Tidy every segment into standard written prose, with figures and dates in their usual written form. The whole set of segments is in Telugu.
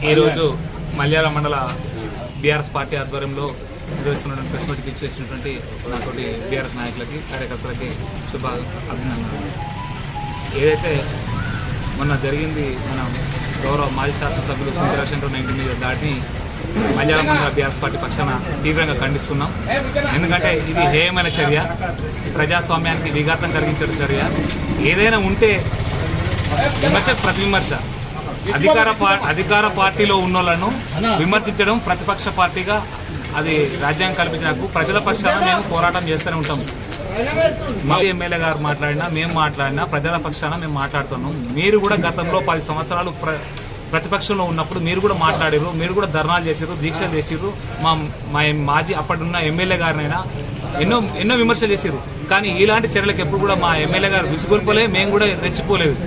ఈరోజు మల్యాల మండల బీఆర్ఎస్ పార్టీ ఆధ్వర్యంలో నిర్వహిస్తున్నటువంటి ప్రెస్ మీట్కి ఇచ్చేసినటువంటి నాతోటి బీఆర్ఎస్ నాయకులకి కార్యకర్తలకి శుభ అభినందనలు. ఏదైతే మొన్న జరిగింది, మన గౌరవ మాజీ శాసనసభ్యులు సుందరశంకర్ 19 మీద దాటిని మల్యాల మండల బీఆర్ఎస్ పార్టీ పక్షాన తీవ్రంగా ఖండిస్తున్నాం. ఎందుకంటే ఇది హేయమైన చర్య, ప్రజాస్వామ్యానికి విఘాతం కలిగించే చర్య. ఏదైనా ఉంటే విమర్శ ప్రతివిమర్శ, అధికార పార్టీలో ఉన్న వాళ్ళను విమర్శించడం ప్రతిపక్ష పార్టీగా అది రాజ్యాంగం కల్పించినకు ప్రజల పక్షాన మేము పోరాటం చేస్తూనే ఉంటాం. మా ఎమ్మెల్యే గారు మాట్లాడినా, మేము మాట్లాడినా ప్రజల పక్షాన మేము మాట్లాడుతున్నాం. మీరు కూడా గతంలో 10 సంవత్సరాలు ప్రతిపక్షంలో ఉన్నప్పుడు మీరు కూడా మాట్లాడారు, మీరు కూడా ధర్నాలు చేసారు, దీక్షలు చేసారు. మా మాజీ అప్పటిన్న ఎమ్మెల్యే గారినైనా ఎన్నో విమర్శలు చేశారు. కానీ ఇలాంటి చర్యలకు ఎప్పుడు కూడా మా ఎమ్మెల్యే గారు విసుగొల్పలే, మేము కూడా రెచ్చిపోలేదు.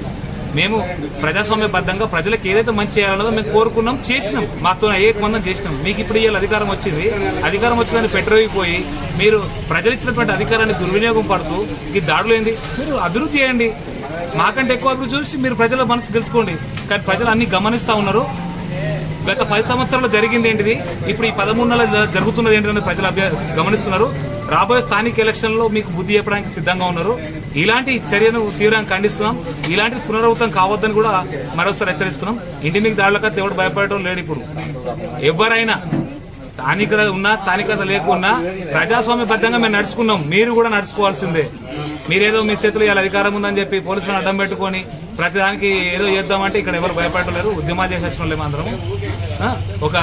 మేము ప్రజాస్వామ్యబద్ధంగా ప్రజలకు ఏదైతే మంచి చేయాలన్నదో మేము కోరుకున్నాం, చేసినాం, మాతో ఏకమందం చేసినాం. మీకు ఇప్పుడు ఇవాళ అధికారం వచ్చింది, అధికారం వచ్చిందని పెట్రోయిపోయి మీరు ప్రజలు ఇచ్చినటువంటి అధికారాన్ని దుర్వినియోగం పడుతూ ఈ దాడులు ఏంది? మీరు అభివృద్ధి చేయండి, మాకంటే ఎక్కువ అభివృద్ధి చూసి మీరు ప్రజల మనసు గెలుచుకోండి. కానీ ప్రజలు అన్ని గమనిస్తూ ఉన్నారు. గత 10 సంవత్సరాల్లో జరిగింది ఏంటిది, ఇప్పుడు ఈ 13 నెలలు జరుగుతున్నది ఏంటిదని ప్రజలు గమనిస్తున్నారు. రాబోయే స్థానిక ఎలక్షన్లో మీకు బుద్ధి చెప్పడానికి సిద్ధంగా ఉన్నారు. ఇలాంటి చర్యను తీవ్రంగా ఖండిస్తున్నాం. ఇలాంటి పునరావృతం కావద్దని కూడా మరోసారి హెచ్చరిస్తున్నాం. ఇంటి మీకు దాడులకైతే ఎవడు భయపడటం లేడు. ఇప్పుడు ఎవరైనా స్థానికత ఉన్నా స్థానికత లేకున్నా ప్రజాస్వామ్యబద్ధంగా మేము నడుచుకున్నాం, మీరు కూడా నడుచుకోవాల్సిందే. మీరేదో మీ చేతులు ఇలా అధికారం ఉందని చెప్పి పోలీసులను అడ్డం పెట్టుకొని ప్రతిదానికి ఏదో చేద్దామంటే ఇక్కడ ఎవరు భయపడలేరు. ఉద్యమాలు చేసి వచ్చిన వాళ్ళేమో అందరం. ఒక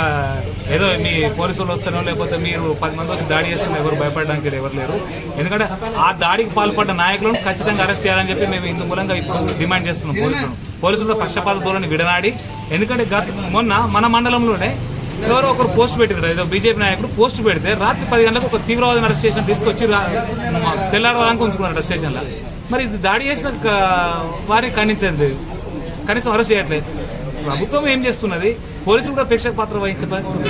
ఏదో మీ పోలీసులు వస్తానో లేకపోతే మీరు 10 మంది వచ్చి దాడి చేస్తున్న ఎవరు భయపడడానికి ఎవరు లేరు. ఎందుకంటే ఆ దాడికి పాల్పడ్డ నాయకులను ఖచ్చితంగా అరెస్ట్ చేయాలని చెప్పి మేము ఇందు మూలంగా ఇప్పుడు డిమాండ్ చేస్తున్నాం. పోలీసులు పక్షపాత ధోరణి విడనాడి, ఎందుకంటే మొన్న మన మండలంలోనే ఎవరో ఒకరు పోస్ట్ పెట్టారు, ఏదో బీజేపీ నాయకుడు పోస్ట్ పెడితే రాత్రి 10 గంటలకు ఒక తీవ్రవాద అరెస్ట్ స్టేషన్ తీసుకొచ్చి తెల్లారదానికి ఉంచుకున్నారు అరెస్ట్ స్టేషన్లో. మరి ఇది దాడి చేసిన వారిని ఖండించేది, కనీసం అరెస్ట్ చేయట్లేదు. ప్రభుత్వం ఏం చేస్తున్నది, పోలీసులు కూడా ప్రేక్షక పాత్ర వహించే పరిస్థితి.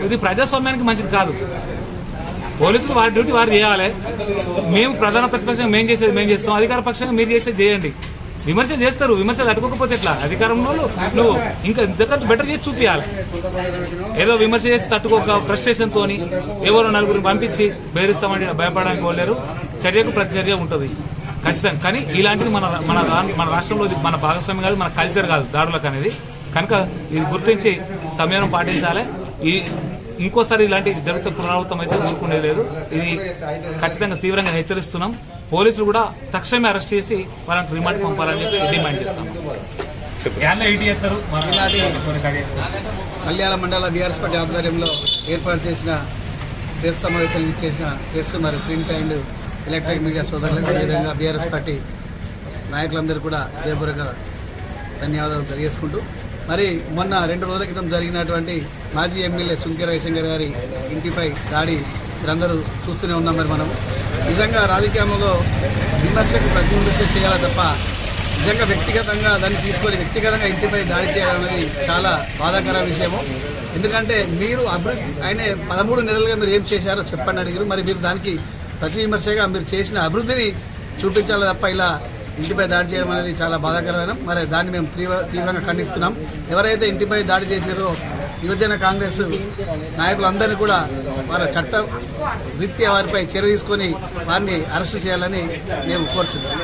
ఇది ప్రజాస్వామ్యానికి మంచిది కాదు. పోలీసులు వారి డ్యూటీ వారు చేయాలి. మేము ప్రధాన ప్రతిపక్షంగా మేము చేసేది మేము చేస్తాం, అధికార పక్షంగా మీరు చేసేది చేయండి. విమర్శలు చేస్తారు, విమర్శలు తట్టుకోకపోతే ఎట్లా? అధికారంలో నువ్వు ఇంకా ఇంతకంటే బెటర్ చేసి చూపించాలి. ఏదో విమర్శ చేసి తట్టుకోక ఫ్రస్ట్రేషన్తో ఎవరో నలుగురిని పంపించి బెదిరిస్తామని భయపడడానికి పోలేరు. చర్యకు ప్రతిచర్య ఉంటుంది ఖచ్చితంగా. కానీ ఇలాంటిది మన రాష్ట్రంలో మన భాగస్వామ్యం కాదు, మన కల్చర్ కాదు దాడులకు అనేది. కనుక ఇది గుర్తించి సమయం పాటించాలి. ఇంకోసారి ఇలాంటి జరిగితే పునరావృతం అయితే ఊరుకునేది లేదు. ఇది ఖచ్చితంగా తీవ్రంగా హెచ్చరిస్తున్నాం. పోలీసులు కూడా తక్షణమే అరెస్ట్ చేసి వాళ్ళకి రిమాండ్ పంపాలని చెప్పి డిమాండ్ చేస్తాం. మల్యాల మండల బీఆర్ఎస్ పార్టీ ఆధ్వర్యంలో ఏర్పాటు చేసిన ప్రెస్ సమావేశాలు ఇచ్చేసిన ప్రెస్ మరియు ప్రింట్ అండ్ ఎలక్ట్రానిక్ మీడియా సోదరులకు, అదేవిధంగా బీఆర్ఎస్ పార్టీ నాయకులందరూ కూడా హృదయపూర్వక ధన్యవాదాలు తెలియజేసుకుంటూ, మరి మొన్న 2 రోజుల క్రితం జరిగినటువంటి మాజీ ఎమ్మెల్యే సుంకె రవిశంకర్ గారి ఇంటిపై దాడి మీరందరూ చూస్తూనే ఉన్నాం. మరి మనం నిజంగా రాజకీయంలో విమర్శకు ప్రతిబింబించ చేయాలి తప్ప నిజంగా వ్యక్తిగతంగా దాన్ని తీసుకొని వ్యక్తిగతంగా ఇంటిపై దాడి చేయడం అనేది చాలా బాధాకర విషయము. ఎందుకంటే మీరు అభివృద్ధి ఆయన 13 నెలలుగా మీరు ఏం చేశారో చెప్పండి అడిగారు. మరి మీరు దానికి ప్రతి విమర్శగా మీరు చేసిన అభివృద్ధిని చూపించాలి తప్ప ఇలా ఇంటిపై దాడి చేయడం అనేది చాలా బాధాకరమైన. మరి దాన్ని మేము తీవ్రంగా ఖండిస్తున్నాం. ఎవరైతే ఇంటిపై దాడి చేశారో యువజన కాంగ్రెస్ నాయకులందరినీ కూడా వారి చట్ట రీత్యా వారిపై చర్య తీసుకొని వారిని అరెస్టు చేయాలని మేము కోరుచున్నాం.